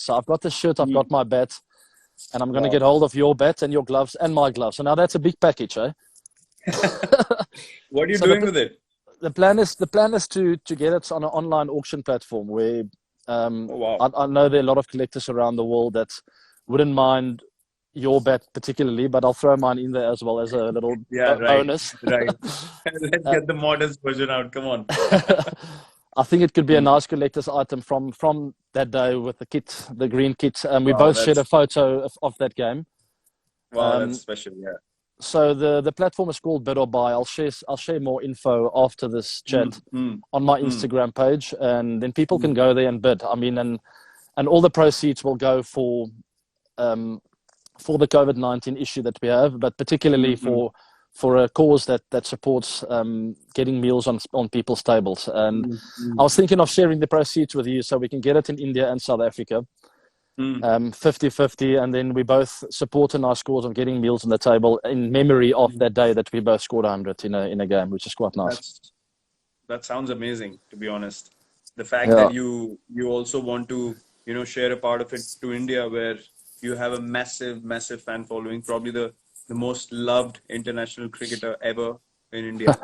So I've got the shirt, I've got Mm. my bat, and I'm going to Wow. get hold of your bat and your gloves and my gloves. So now that's a big package, eh? What are you So doing with it? the plan is to get it on an online auction platform where Oh, wow. I know there are a lot of collectors around the world that wouldn't mind your bat particularly, but I'll throw mine in there as well as a little Yeah, right. bonus. Right. Let's Uh, get the modest version out. Come on. I think it could be a Mm. nice collector's item from that day with the kit, the green kit. We Wow, both shared a that's photo of that game. wow, that's Um, special. Yeah. so the platform is called Bid or Buy. I'll share more info after this Mm, chat mm, on my mm, Instagram page, and then people can mm, go there and bid. I mean, and all the proceeds will go um, for the COVID-19 issue that we have, but particularly mm, mm, for a cause that supports getting meals on people's tables. And mm, I mm, was thinking of sharing the proceeds with you so we can get it in India and South Africa, mm. 50-50, and then we both support a nice cause of getting meals on the table in memory of Mm. that day that we both scored 100 in a game, which is quite nice. That's that sounds amazing, to be honest. The fact Yeah. that you also want to, share a part of it to India, where you have a massive, massive fan following, probably the most loved international cricketer ever in India.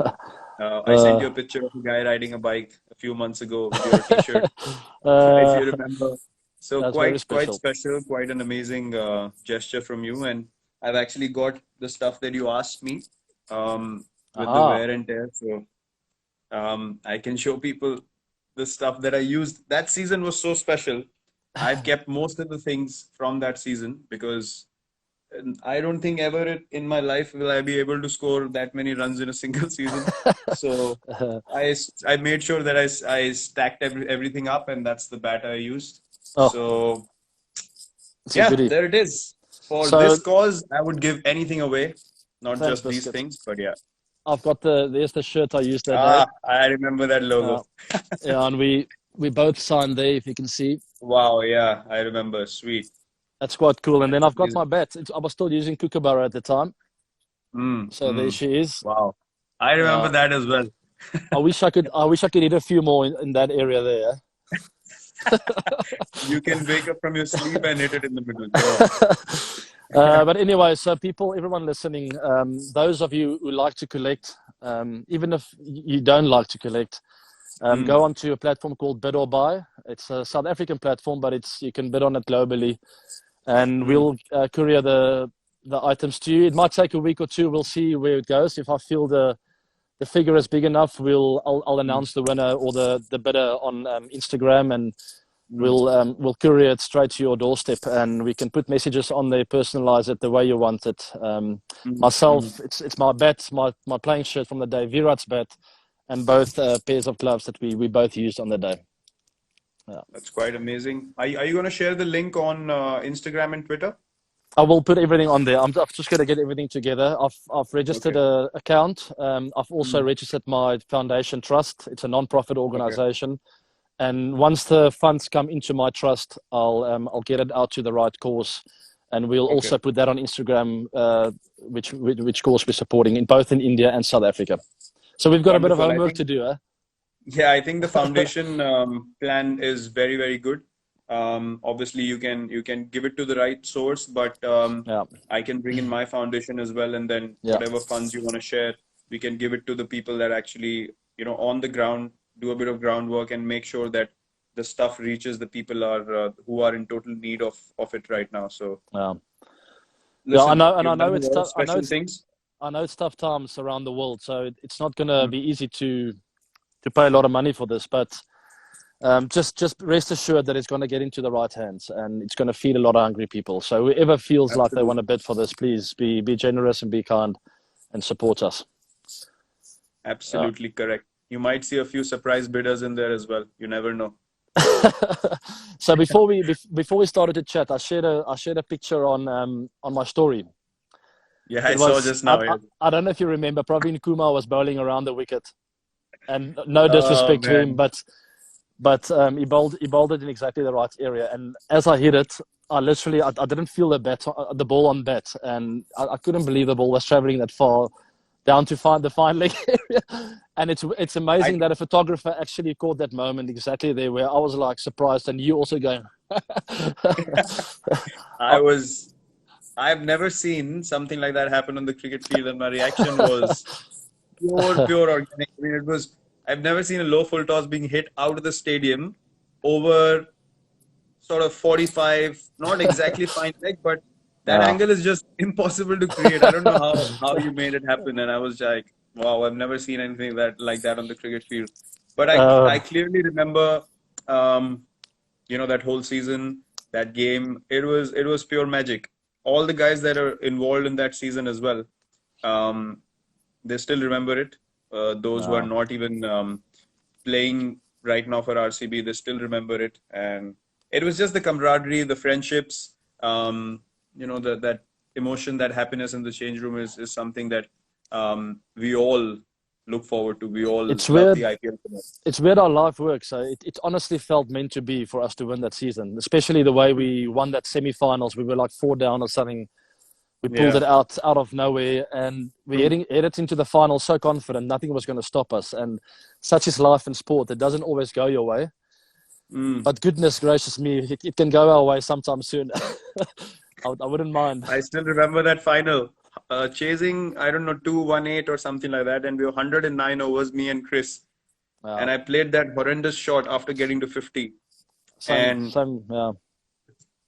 I sent you Uh, a picture of a guy riding a bike a few months ago with your T-shirt, if uh, you remember. So that's very quite special. special, quite an amazing gesture from you. And I've actually got the stuff that you asked me, with the Aha. wear and tear. So I can show people the stuff that I used. That season was so special. I've kept most of the things from that season because I don't think ever in my life will I be able to score that many runs in a single season. So I made sure that I stacked everything up, and that's the bat I used. Oh, So it's a yeah, goodie. there it is. For So this cause, I would give anything away, not thanks, just these Biscuit. things, but yeah. I've got there's the shirt I used that day. Ah, I remember that Uh, logo. yeah, and we both signed there, if you can see. Wow, yeah, I remember. Sweet. That's quite cool. And then That's I've got my amazing. bat. I was still using Kookaburra at the time, Mm, so there mm. she is. Wow. I remember Uh, that as well. I wish I could hit a few more in that area there. You can wake up from your sleep and hit it in the middle. Go on. But anyway, so everyone listening, those of you who like to collect, even if you don't like to collect, go Mm, onto a platform called Bid or Buy. It's a South African platform, but you can bid on it globally, and mm, we'll courier the items to you. It might take a week or two. We'll see where it goes. If I feel the figure is big enough, I'll mm, announce the winner or the bidder on Instagram, and mm, we'll courier it straight to your doorstep, and we can put messages on there, personalize it the way you want it. mm, mm. Myself, it's my bat, my playing shirt from the day, Virat's bat, and both pairs of gloves that we both used on the day. Yeah. That's quite amazing. Are you going to share the link on Instagram and Twitter? I will put everything on there. I'm just going to get everything together. I've registered Okay. a account. I've also Mm, registered my foundation trust. It's a non-profit okay. organization. And once the funds come into my trust, I'll get it out to the right cause, and we'll Okay. also put that on Instagram, which cause we're supporting in both in India and South Africa. So we've got a bit of Wonderful. homework to do, eh? I think the foundation plan is very, very good. Obviously, you can give it to the right source, but Yeah, I can bring in my foundation as well, and then yeah, whatever funds you want to share, we can give it to the people that actually, on the ground, do a bit of groundwork and make sure that the stuff reaches the people who are in total need of it right now. So yeah, yeah. I listen, know, and you've done a lot of special things. I know it's tough times around the world, so it's not going to Mm, be easy to pay a lot of money for this, but just rest assured that it's going to get into the right hands, and it's going to feed a lot of hungry people. So whoever feels like they want to absolutely, bid for this, please be generous and be kind and support us. Yeah. absolutely correct. You might see a few surprise bidders in there as well. You never know. So before we started to chat, I shared a picture on my story. Yeah, I It saw was just now. Yeah. I don't know if you remember, Praveen Kumar was bowling around the wicket, and no Oh disrespect to him, man. but he bowled it in exactly the right area. And as I hit it, I didn't feel the ball on bat, and I couldn't believe the ball was traveling that far down to find the fine leg area. And it's I amazing that a photographer actually caught that moment exactly there where I was like surprised, and you also going. I was, I've never seen something like that happen on the cricket field, and my reaction was pure organic. I mean, I've never seen a low full toss being hit out of the stadium over sort of 45, not exactly fine leg, but that Yeah. angle is just impossible to create. I don't know how you made it happen. And I was like, wow, I've never seen anything that like that on the cricket field. But I Uh, clearly remember, um, that whole season, that game. It was pure magic. All the guys that are involved in that season as well, um, they still remember it. Those who are yeah. not even playing right now for RCB, they still remember it. And it was just the camaraderie, the friendships, that emotion, that happiness in the change room is something that we all look forward to. We all It's love weird. the IPL for that. It's weird how life works. It honestly felt meant to be for us to win that season, especially the way we won that semi-finals. We were like 4 down or something. We pulled it Yeah. out of nowhere, and we True. headed into the final so confident nothing was going to stop us. And such is life in sport. It doesn't always go your way, Mm. but goodness gracious me, it can go our way sometime soon. I wouldn't mind. I still remember that final. Chasing, I don't know, 218 or something like that. And we were 109 overs, me and Chris. Yeah, And I played that horrendous shot after getting to 50. And same. Yeah.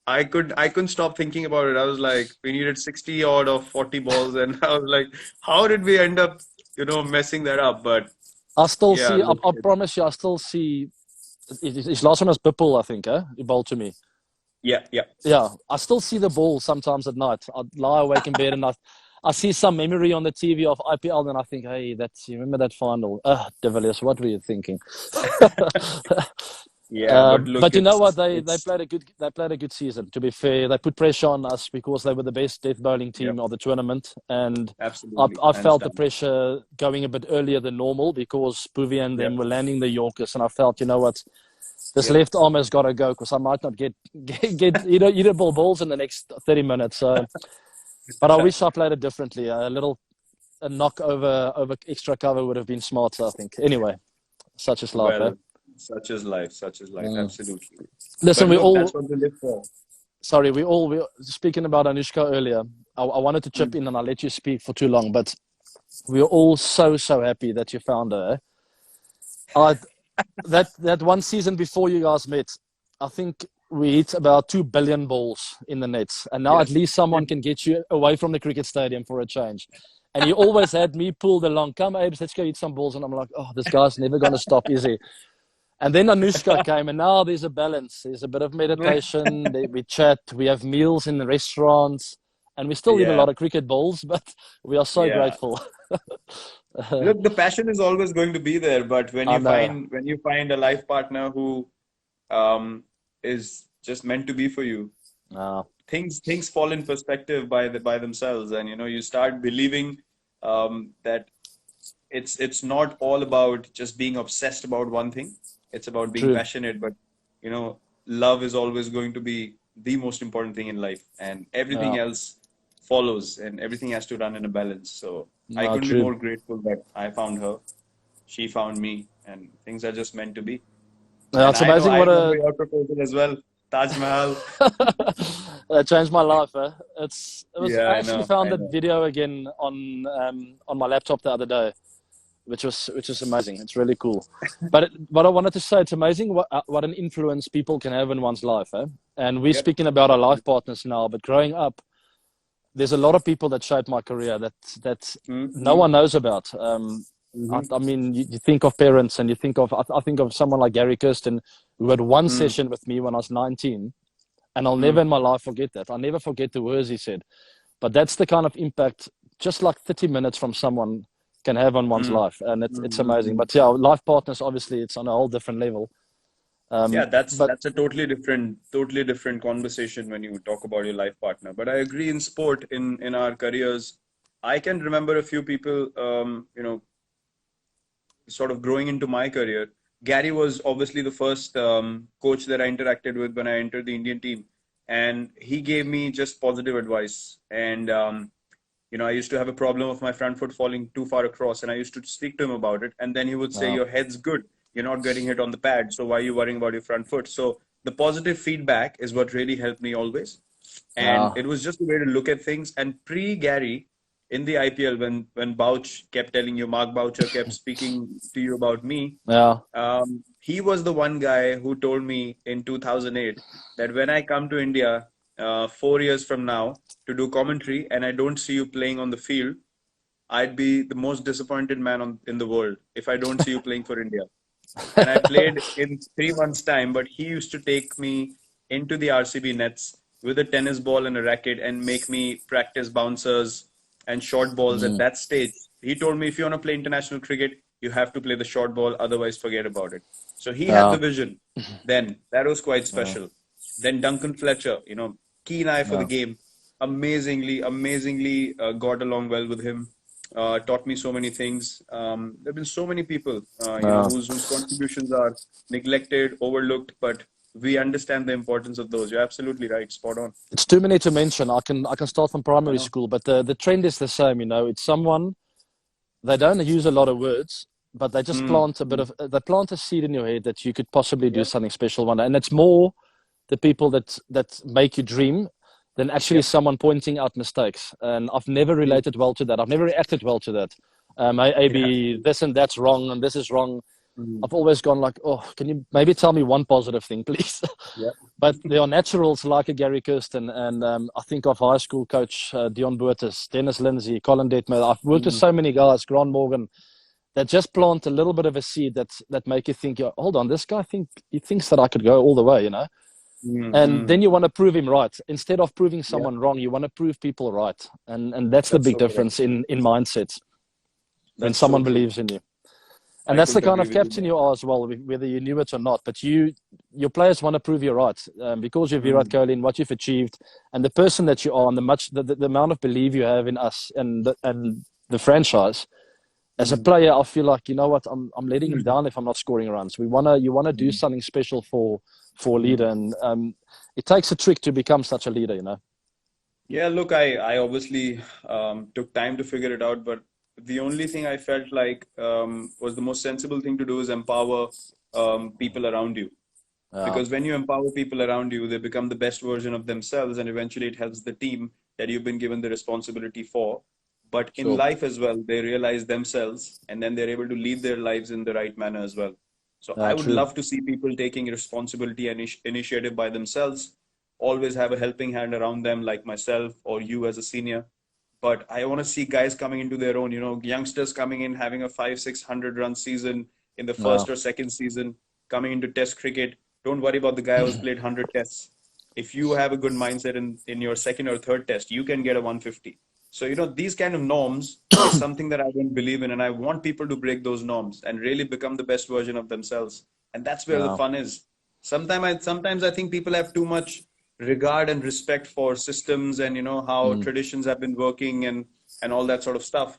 I couldn't stop thinking about it. I was like, we needed 60 odd of 40 balls. And I was like, how did we end up, messing that up? But I still yeah, see. look, I promise you, I still see. His last one was Bippel, I think. He bowled to me. yeah, yeah. Yeah, I still see the ball sometimes at night. I lie awake in bed and I see some memory on the TV of IPL, and I think, hey, you remember that final? De Villiers, what were you thinking? Yeah, but look, But you know what? it's, They played a good season. To be fair, they put pressure on us because they were the best death bowling yep, team of the tournament, and absolutely. I I felt the understand. pressure going a bit earlier than normal because Bouvier and them Yep, were landing the Yorkers, and I felt, you know what? This yep. left arm has got to go because I might not get eatable balls in the next 30 minutes. So, but I wish I played it differently. A knock over extra cover would have been smarter, I think. Anyway, such is life, eh? Well, such is life, such is life, Mm. absolutely. Listen, But look, that's what we live for. we speaking about Anushka earlier. I wanted to chip Mm. in and I let you speak for too long, but we're all so happy that you found her. I that one season before you guys met, I think we hit about 2 billion balls in the nets, and now at Yes. least someone It, can get you away from the cricket stadium for a change. And you always had me pulled along. Come, Abes, let's go hit some balls. And I'm like, oh, this guy's never going to stop, is he? And then Anushka came, and now there's a balance. There's a bit of meditation. We chat. We have meals in the restaurants, and we still eat a yeah, lot of cricket balls. But we are so yeah. grateful. Look, the passion is always going to be there, but when I you know. find when you find a life partner who is just meant to be for you, Uh, things fall in perspective by themselves, and you start believing that it's not all about just being obsessed about one thing. It's about being true. passionate, but love is always going to be the most important thing in life, and everything Yeah. else follows, and everything has to run in a balance. So I No, couldn't be true. more grateful that I found her, she found me, and things are just meant to be. Yeah, And it's I know amazing I what remember a your proposal as well, Taj Mahal. that changed my life. It was. Yeah, I I actually know, found I that know. video again on my laptop the other day, which is amazing. It's really cool. But what I wanted to say, it's amazing what an influence people can have in one's life. And we're Yep. speaking about our life partners now, but growing up, there's a lot of people that shaped my career that no Mm-hmm. one knows about. Mm-hmm. I mean, you think of parents, and you think of I think of someone like Gary Kirsten, who had one Mm-hmm. session with me when I was 19, and I'll never Mm-hmm. in my life forget that. I'll never forget the words he said. But that's the kind of impact just like 30 minutes from someone can have on one's life, and it's amazing. Mm-hmm. But yeah, life partners, obviously, it's on a whole different level. Yeah, that's But that's a totally different conversation when you talk about your life partner. But I agree in sport, in our careers, I can remember a few people, sort of growing into my career. Gary was obviously the first coach that I interacted with when I entered the Indian team, and he gave me just positive advice. And I used to have a problem of my front foot falling too far across, and I used to speak to him about it. And then he would say, uh, "Your head's good. You're not getting hit on the pad, so why are you worrying about your front foot?" So the positive feedback is what really helped me always. And Yeah. it was just a way to look at things. And pre-Gary, in the IPL, when Bouch kept telling you, Mark Boucher kept speaking to you about me, Yeah. he was the one guy who told me in 2008 that when I come to India 4 years from now to do commentary and I don't see you playing on the field, I'd be the most disappointed man in the world if I don't see you playing for India. And I played in 3 months' time, but he used to take me into the RCB nets with a tennis ball and a racket and make me practice bouncers and short balls at Mm. that stage. He told me if you want to play international cricket, you have to play the short ball, otherwise forget about it. So he had the Yeah. vision then. That was quite Yeah. special. Then Duncan Fletcher, keen eye for the Yeah. game. Amazingly got along well with him. Taught me so many things. There have been so many people, Yeah. whose contributions are neglected, overlooked, but we understand the importance of those. You're absolutely right, spot on. It's too many to mention. I can start from I primary know. school, but the trend is the same. It's someone they don't use a lot of words, but they just Mm, plant a bit mm. of they plant a seed in your head that you could possibly do Yep, something special one day. And it's more the people that make you dream than actually yep. someone pointing out mistakes. And I've never Mm. related well to that. I've never reacted well to that. Yeah. Maybe this and that's wrong and this is wrong. Mm. I've always gone like, oh, can you maybe tell me one positive thing, please? Yep. But there are naturals like a Gary Kirsten and I think of high school coach Dion Buertis, Dennis Lindsay, Colin Detmer. I've worked with Mm. so many guys, Grant Morgan, that just plant a little bit of a seed that make you think, hold on, this guy he thinks that I could go all the way. Mm. And Mm. then you want to prove him right. Instead of proving Yep. someone wrong, you want to prove people right. And that's the That's big so correct. difference in mindsets when That's so someone true. believes in you. And I that's the couldn't kind agree of with you captain more. you are as well, whether you knew it or not. But your players want to prove you right because you're Virat Mm. Kohli and what you've achieved, and the person that you are, and the amount of belief you have in us and the franchise. As a Mm. player, I feel like you know what I'm letting him down if I'm not scoring runs. You wanna do Mm. something special for a leader, Mm. and it takes a trick to become such a leader. Yeah, look, I obviously took time to figure it out, but the only thing I felt like was the most sensible thing to do is empower people around you. Yeah, Because when you empower people around you, they become the best version of themselves, and eventually it helps the team that you've been given the responsibility for. But in sure. life as well, they realize themselves, and then they're able to lead their lives in the right manner as well. So I would True. love to see people taking responsibility and initiative by themselves, always have a helping hand around them, like myself or you as a senior. But I want to see guys coming into their own, youngsters coming in, having a 500-600 run season in the Yeah, first or second season, coming into test cricket. Don't worry about the guy who's played 100 tests. If you have a good mindset in your second or third test, you can get a 150. So, these kind of norms is something that I don't believe in. And I want people to break those norms and really become the best version of themselves. And that's where the yeah, fun is. Sometimes I think people have too much regard and respect for systems and how mm. traditions have been working and all that sort of stuff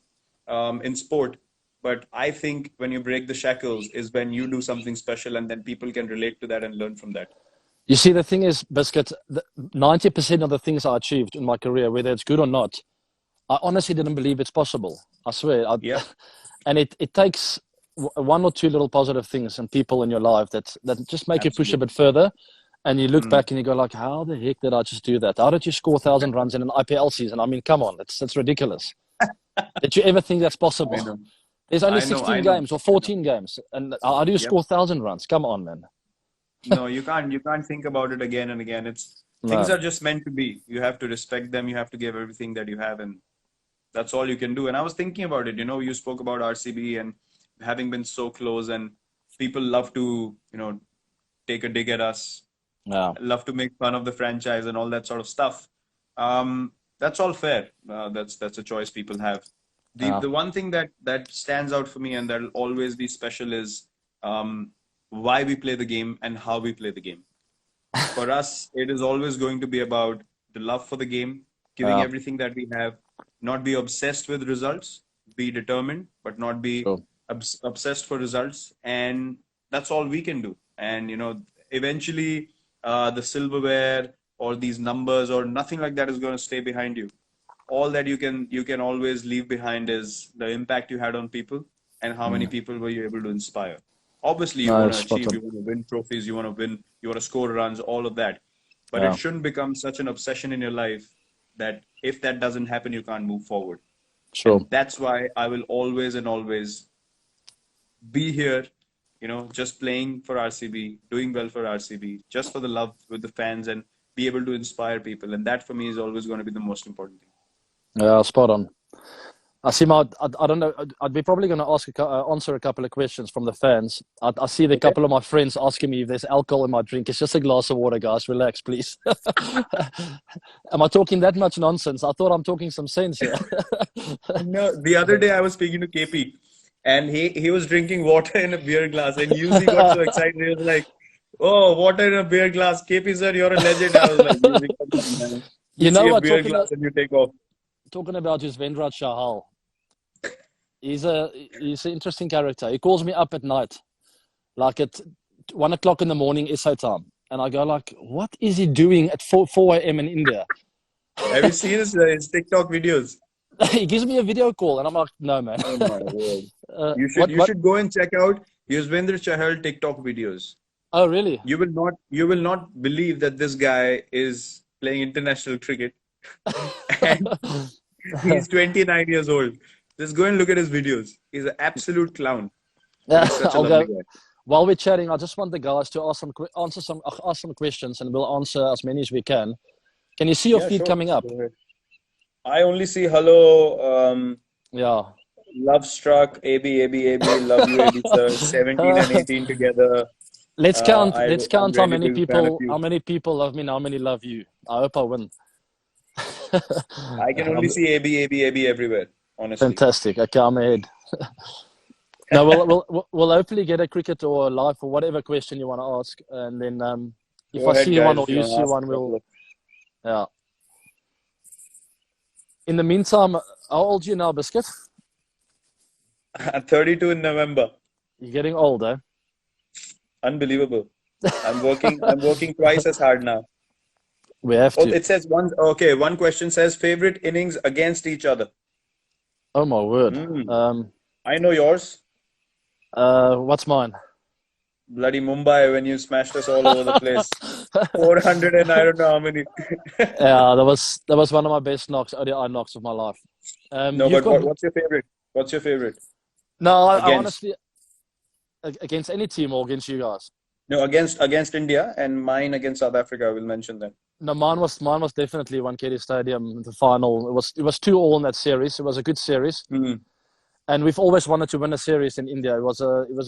in sport. But I think when you break the shackles is when you do something special, and then people can relate to that and learn from that. You see, the thing is, Biscuit, 90% of the things I achieved in my career, whether it's good or not, I honestly didn't believe it's possible. I swear. Yeah, And it takes one or two little positive things and people in your life that just make you push a bit absolutely. further. And you look Mm. back and you go like, how the heck did I just do that? How did you score 1,000 runs in an IPL season? I mean, come on, that's ridiculous. Did you ever think that's I possible? know, There's only I know, 16 I know, games or I know. 14 games, and how do you Yep. score 1,000 runs? Come on, man. No, you can't think about it again and again. It's things No. are just meant to be. You have to respect them. You have to give everything that you have, and that's all you can do. And I was thinking about it. You spoke about RCB and having been so close, and people love to, take a dig at us, Yeah. love to make fun of the franchise and all that sort of stuff. That's all fair. That's a choice people have. The Yeah. the one thing that stands out for me and that'll always be special is why we play the game and how we play the game. For us, it is always going to be about the love for the game, giving Yeah. everything that we have, not be obsessed with results, be determined, but not be Sure. obsessed for results. And that's all we can do. And, eventually, the silverware or these numbers or nothing like that is going to stay behind you. All that you can always leave behind is the impact you had on people and how many Mm. people were you able to inspire. Obviously, you No, want to spot achieve, on. you want to win trophies, you want to win, you want to score runs, all of that. But it Yeah, shouldn't become such an obsession in your life that if that doesn't happen, you can't move forward. sure. And that's why I will always and always be here, just playing for RCB, doing well for RCB, just for the love with the fans and be able to inspire people. And that for me is always going to be the most important thing. Yeah, spot on. I see I don't know. I'd be probably going to answer a couple of questions from the fans. I see the Okay. couple of my friends asking me if there's alcohol in my drink. It's just a glass of water, guys. Relax, please. Am I talking that much nonsense? I thought I'm talking some sense here. No, the other day I was speaking to KP and he was drinking water in a beer glass and Yuzi got so excited. He was like, "Oh, water in a beer glass. KP sir, you're a legend." I was like, "Yuzi, come on, man. You You know see a what? beer glass and you take off." Talking about Yuzvendra Chahal. He's an interesting character. He calls me up at night, like at 1 o'clock in the morning SA time, and I go like, "What is he doing at 4 a.m. in India?" Have you seen his TikTok videos? He gives me a video call, and I'm like, "No, man." Oh my word. You should What? you What? should go and check out Yuzvendra Chahal TikTok videos. Oh, really? You will not believe that this guy is playing international cricket and he's 29 years old. Just go and look at his videos. He's an absolute clown, but Yeah, he's such a I'll lovely go. guy. While we're chatting, I just want the guys to ask some questions, and we'll answer as many as we can. Can you see your Yeah, feed sure. coming up? Go ahead. I only see hello, Yeah. love struck, AB, AB, AB, love you, AB sir, 17 and 18 together. Let's count. Let's I'm count how really many big fan of people. How you. many people love me and how many love you. I hope I win. I can only see AB, AB, AB everywhere, honestly. Fantastic. Okay, I'm ahead. No, we'll hopefully get a cricket or a live or whatever question you want to ask, and then if Go I ahead, see one guys, or if you you want to see ask one, a couple we'll of. yeah. In the meantime, how old are you now, Biscuit? I'm 32 in November. You're getting old, eh? Unbelievable. I'm working twice as hard now. We have Oh, to. it says one. Okay, one question says favorite innings against each other. Oh my word. Hmm. I know yours. What's mine? Bloody Mumbai when you smashed us all over the place. 400 and I don't know how many. Yeah, that was one of my best knocks, ODI knocks of my life. No, You've but got what's your favorite? What's your favorite? no. I Against? honestly against any team or against you guys. No, against India and mine against South Africa. I will mention them. No, mine was definitely Wankhede Stadium, the final. It was 2-2 in that series. It was a good series, Hmm. and we've always wanted to win a series in India. It was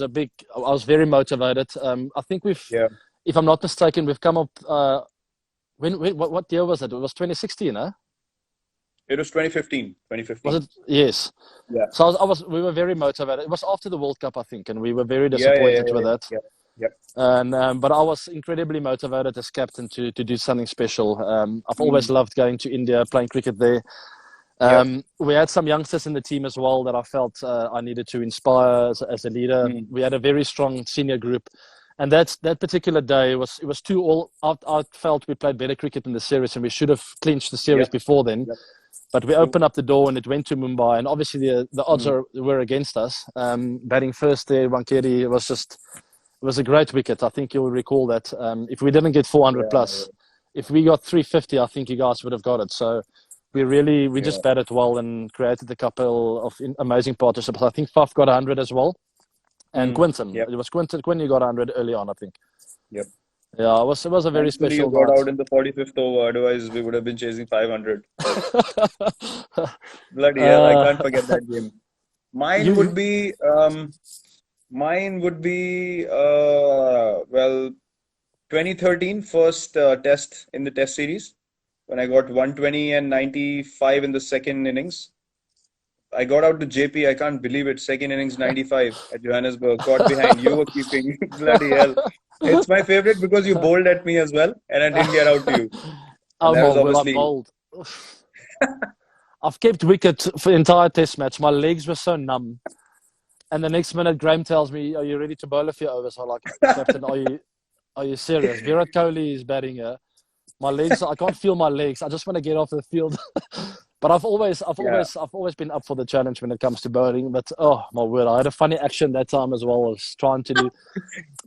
a big. I was very motivated. I think Yeah. if I'm not mistaken, we've come up. What year was it? It was 2016, huh? It was 2015. Was 2015. it? Yes. Yeah. So we were very motivated. It was after the World Cup, I think, and we were very Yeah, yeah, yeah, disappointed with yeah, that. yeah. Yep. And but I was incredibly motivated as captain to do something special. I've always Mm. loved going to India, playing cricket there. Yep. We had some youngsters in the team as well that I felt I needed to inspire as a leader. Mm. We had a very strong senior group, and that particular day it was 2-2. I felt we played better cricket in the series, and we should have clinched the series Yep. before then. Yep. But we True. opened up the door, and it went to Mumbai, and obviously the odds Mm. were against us. Batting first there, Wankhede it was a great wicket. I think you'll recall that. If we didn't get 400 Yeah, plus, if we got 350, I think you guys would have got it. So we yeah, just batted well and created a couple of amazing partnerships. I think Faf got 100 as well, and Mm. Quinton. Yep. It was Quinn you got 100 early on, I think. Yep. Yeah, it was a very Thankfully, you special got night. out in the 45th over. Otherwise, we would have been chasing 500. Bloody hell, I can't forget that game. Mine you, would you be, well, 2013 first test in the test series when I got 120 and 95 in the second innings. I got out to JP. I can't believe it. Second innings 95 at Johannesburg. Caught behind. You were keeping. Bloody hell. It's my favorite because you bowled at me as well, and I didn't get out to you. And oh that my was word, I obviously. bowled. I've kept wicket for the entire test match. My legs were so numb. And the next minute, Graham tells me, "Are you ready to bowl a few overs?" I'm like, "Captain, are you serious? Virat Kohli is batting here. My legs, I can't feel my legs. I just want to get off the field." But I've always Yeah. been up for the challenge when it comes to bowling. But oh my word, I had a funny action that time as well. I was trying to do,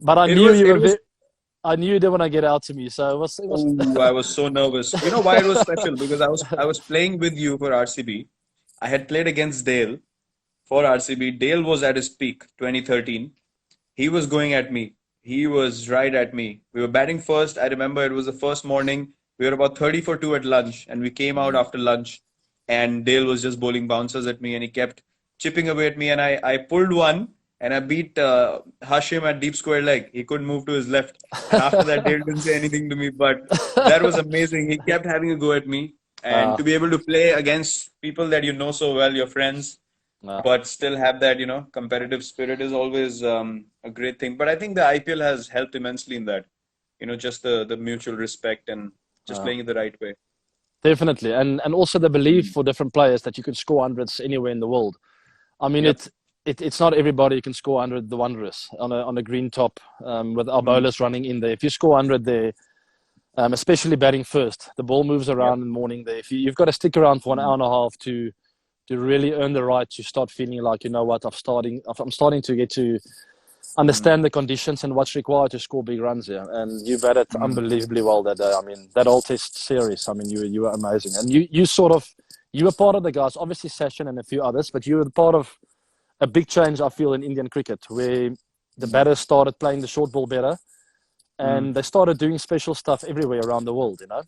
but I It knew was you it were was I knew you didn't want to get out to me, so it was. oh, I was so nervous. You know why it was special? Because I was playing with you for RCB. I had played against Dale for RCB. Dale was at his peak, 2013. He was going at me. He was right at me. We were batting first. I remember it was the first morning. We were about 30 for 2 at lunch, and we came out after lunch, and Dale was just bowling bouncers at me, and he kept chipping away at me, and I pulled one, and I beat Hashim at deep square leg. He couldn't move to his left, and after that, Dale didn't say anything to me, but that was amazing. He kept having a go at me, and uh, to be able to play against people that you know so well, your friends, uh, but still have that, competitive spirit is always a great thing. But I think the IPL has helped immensely in that, just the mutual respect and just uh, playing it the right way. Definitely, and also the belief Mm. for different players that you can score hundreds anywhere in the world. I mean, Yep. it's not everybody who can score 100 the wondrous on a green top with our Mm. bowlers running in there. If you score 100 there, especially batting first, the ball moves Yep. around in the morning there. If you've got to stick around for an hour Mm. and a half to really earn the right to start feeling like, you know what, I'm starting to get to Mm. understand the conditions and what's required to score big runs here. And you've had it Mm. unbelievably well that day. I mean, that whole test series, I mean, you were amazing. And you were part of the guys, obviously Sachin and a few others, but you were part of a big change, I feel, in Indian cricket, where the Mm. batters started playing the short ball better Mm. and they started doing special stuff everywhere around the world, you know.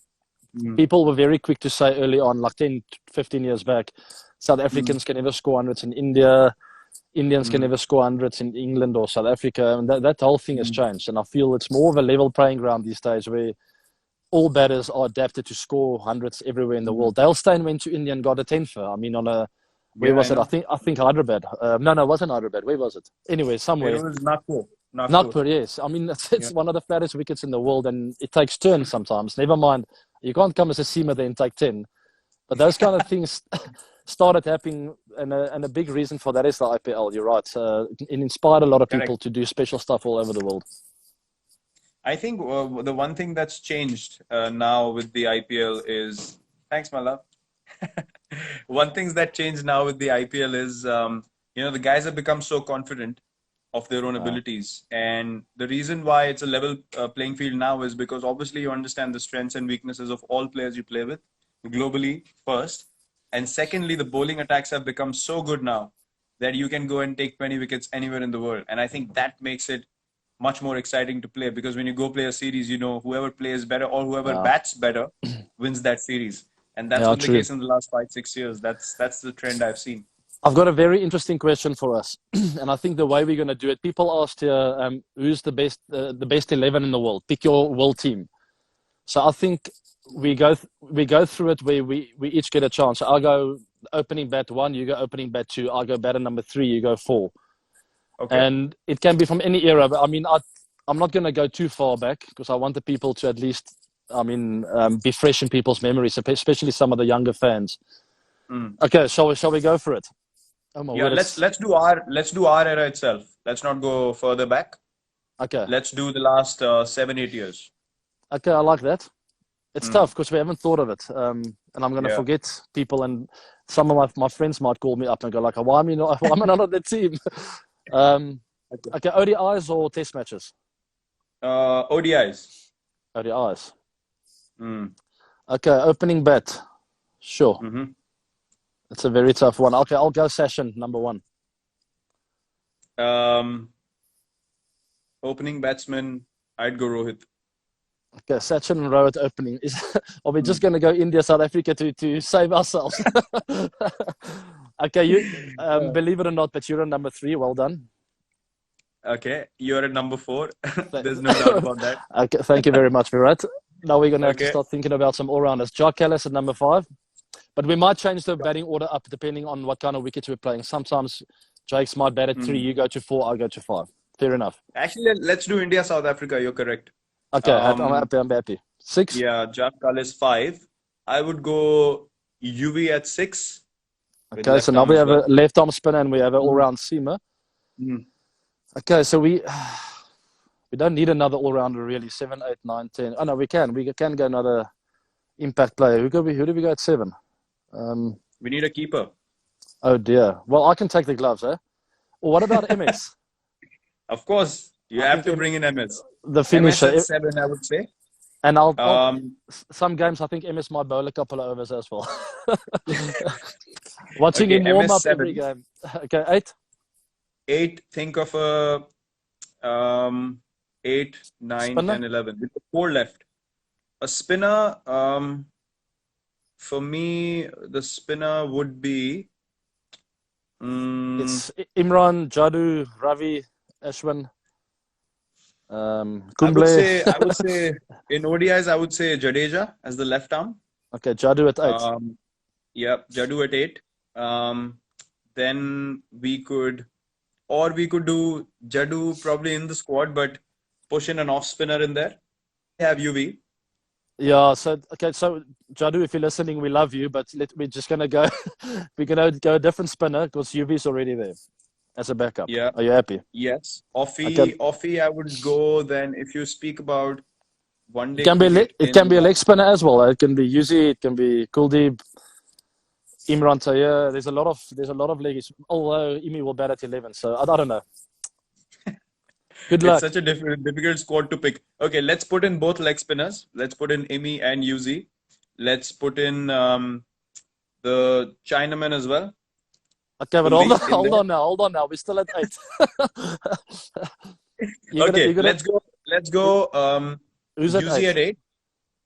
Mm. People were very quick to say early on, like 10, 15 years back, South Mm. Africans can never score hundreds in India. Indians can Mm. never score hundreds in England or South Africa. And that whole thing has Mm. changed. And I feel it's more of a level playing ground these days where all batters are adapted to score hundreds everywhere in the Mm. world. Dale Steyn went to India and got a 10 for. I mean, where Yeah, I was it? know. I think Hyderabad. No, it wasn't Hyderabad. Where was it? Anyway, It somewhere. was Nagpur. Nagpur. Nagpur, yes. I mean, Yeah. it's one of the flattest wickets in the world, and it takes turns sometimes. Never mind, you can't come as a seamer there and take 10. But those kind of things started happening, and a big reason for that is the IPL. You're right. It inspired a lot of Correct. people to do special stuff all over the world. I think the one thing that's changed now with the IPL is, thanks, my love. One thing that changed now with the IPL is, the guys have become so confident of their own Uh, abilities. And the reason why it's a level playing field now is because obviously you understand the strengths and weaknesses of all players you play with globally, first. And secondly, the bowling attacks have become so good now that you can go and take 20 wickets anywhere in the world. And I think that makes it much more exciting to play because when you go play a series, whoever plays better or whoever uh, bats better wins that series. And that's yeah, been the true. case in the last 5, 6 years. That's the trend I've seen. I've got a very interesting question for us, and I think the way we're going to do it. People asked here, who's the best 11 in the world? Pick your world team. So I think we go through it where we each get a chance. So I'll go opening bat one, you go opening bat two, I'll go batter number three, you go four, Okay. and it can be from any era. But I mean, I'm not going to go too far back because I want the people to at least, I mean, be fresh in people's memories, especially some of the younger fans. Mm. Okay, shall we go for it? Oh my Yeah, word, let's it's let's do our era itself. Let's not go further back. okay. Let's do the last 7, 8 years. Okay, I like that. It's Mm. tough because we haven't thought of it, and I'm going to Yeah. forget people, and some of my friends might call me up and go like, "Why am I not? Why am I not on the team?" um, Okay. okay, ODIs or Test matches? ODIs. ODIs. Mm. Okay, opening bat. Sure, Hmm. it's a very tough one. Okay, I'll go session number one. Um, Opening batsman, I'd go Rohit. Okay, Sachin and Rohit opening. Are we just Mm. going to go India, South Africa to save ourselves? Okay, you Uh, believe it or not, but you're on number three. Well done. okay, you're at number 4. Th- There's no doubt about that. Okay, thank you very much, Virat. Now we're going to have to Okay. start thinking about some all-rounders. Jock Ellis at number five, but we might change the batting order up depending on what kind of wickets we're playing. Sometimes Jake's might bat at three, Mm. you go to four, I go to five. Fair enough. Actually, let's do India, South Africa. You're correct. Okay, I'm Um, happy. I'm happy. Six. yeah, Jack is 5. I would go UV at 6 with Okay, so left now arm we as have well. a left arm spinner and we have an Mm. all-round seamer. Mm. Okay, so we don't need another all-rounder really. 7, 8, 9, 10. Oh no, we can. We can go another impact player. Who do we go at 7? We need a keeper. Oh dear. Well, I can take the gloves, eh? Or what about MS? Of course, you I have think to bring in MS. the MS at finisher. 7, I would say. And Um, some games I think MS might bowl a couple of overs as well. Watching okay, him warm MS up every 7. game. Okay, 8. 8, think of a 8, 9, Spinner. 10, 11. With 4 left. A spinner, for me, the spinner would be. It's Imran, Jadu, Ravi, Ashwin, Kumble. I would say in ODIs, I would say Jadeja as the left arm. Okay, Jadu at 8. Yeah, Jadu at 8. Then we could do Jadu probably in the squad, but push in an off spinner in there. Have UV. Yeah, so Jadu, if you're listening, we love you, but we're just gonna go. We're gonna go a different spinner because UV's already there as a backup. Yeah. Are you happy? Yes. Offie, Okay. Offie, I would go then if you speak about one day It can be cricket it in can be a leg spinner as well. It can be Yuzi, it can be Kuldeep, Imran Tayer. There's a lot of leggies. Although Imi will bat at 11, so I don't know. Good luck. It's such a difficult squad to pick. Okay, let's put in both leg spinners. Let's put in Imi and Yuzi. Let's put in the Chinaman as well. Okay, but hold on now. We're still at 8. Okay, let's go. Who's at Yuzi 8? at 8.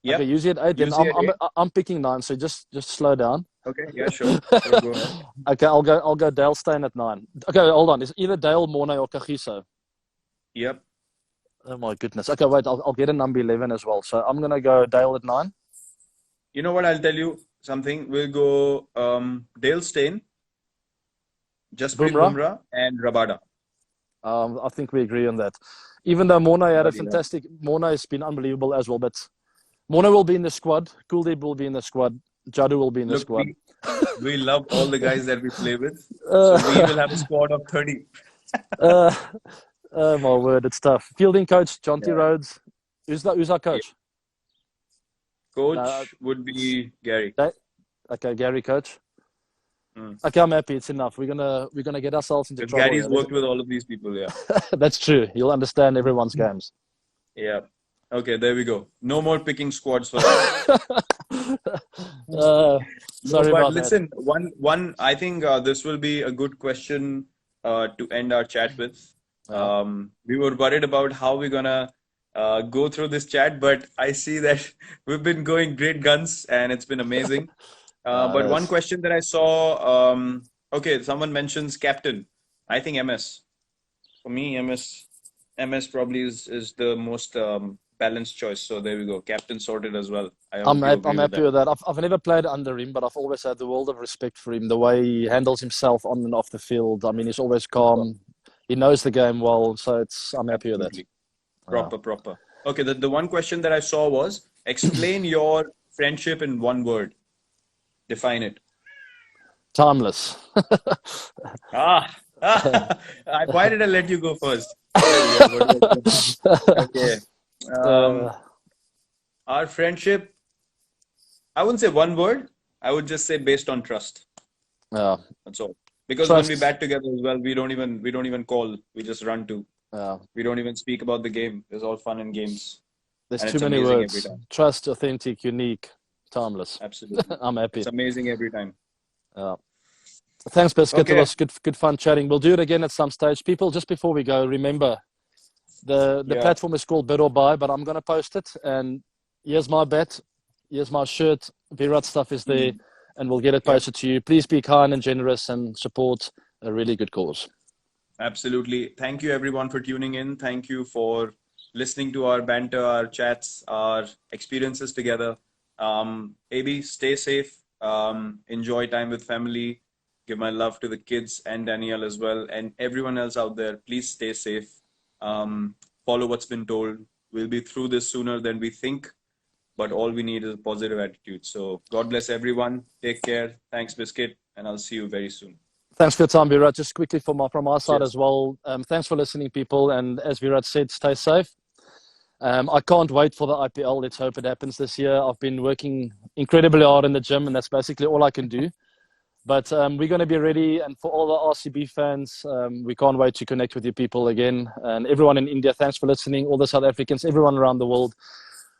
Yeah. Okay, Yuzi at 8. Then Yuzi at I'm picking 9. So just slow down. Okay, yeah, sure. Go ahead. Okay, I'll go Dale Steyn at 9. Okay, hold on. It's either Dale, Mornay, or Kagiso. Yep. Oh my goodness. Okay, wait. I'll get a number 11 as well. So I'm gonna go Dale at 9. You know what? I'll tell you something. We'll go Dale Steyn, Jasprit Bumrah, and Rabada. I think we agree on that. Even though Mornay had a fantastic, Mornay has been unbelievable as well. But Mornay will be in the squad. Kuldeep will be in the squad. Jadu will be in the squad. We love all the guys that we play with. So we will have a squad of 30. Oh my word, it's tough. Fielding coach, Jonty Rhodes. Who's our coach? Coach would be Gary. Okay, Gary, coach. Okay, I'm happy. It's enough. We're gonna get ourselves into trouble. Gary's worked with all of these people, yeah. That's true. He'll understand everyone's games. Yeah. Okay, there we go. No more picking squads for us. Sorry about listen, one. I think this will be a good question to end our chat with. We were worried about how we're gonna go through this chat, but I see that we've been going great guns and it's been amazing. But one question that I saw, okay, someone mentions captain. I think MS. For me, MS probably is the most balanced choice. So there we go. Captain sorted as well. I'm happy with that. I've never played under him, but I've always had the world of respect for him. The way he handles himself on and off the field. I mean, he's always calm. He knows the game well. So I'm happy with that. Proper. Okay, the one question that I saw was, explain your friendship in one word. Define it. Timeless. Why did I let you go first? Okay. Our friendship, I wouldn't say one word. I would just say based on trust. Yeah. That's all. Because when we bat together as well, we don't even call. We just run to. We don't even speak about the game. It's all fun and games. There's too many words. Trust, authentic, unique, timeless. Absolutely. I'm happy. It's amazing every time. Thanks, Biscuit. Okay. It was good fun chatting. We'll do it again at some stage. People, just before we go, remember the platform is called Bid or Buy, but I'm going to post it. And here's my bet. Here's my shirt. Virat stuff is there, and we'll get it posted to you. Please be kind and generous and support a really good cause. Absolutely. Thank you, everyone, for tuning in. Thank you for listening to our banter, our chats, our experiences together. AB, stay safe. Enjoy time with family. Give my love to the kids and Danielle as well. And everyone else out there, please stay safe. Follow what's been told. We'll be through this sooner than we think. But all we need is a positive attitude. So God bless everyone. Take care. Thanks, Biscuit. And I'll see you very soon. Thanks for your time, Virat. Just quickly from our side as well. Thanks for listening, people. And as Virat said, stay safe. I can't wait for the IPL. Let's hope it happens this year. I've been working incredibly hard in the gym, and that's basically all I can do. But we're going to be ready. And for all the RCB fans, we can't wait to connect with you people again. And everyone in India, thanks for listening. All the South Africans, everyone around the world.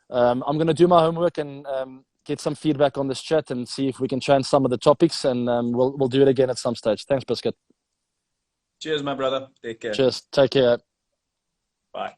I'm going to do my homework and get some feedback on this chat and see if we can change some of the topics. And we'll do it again at some stage. Thanks, Biscuit. Cheers, my brother. Take care. Cheers. Take care. Bye.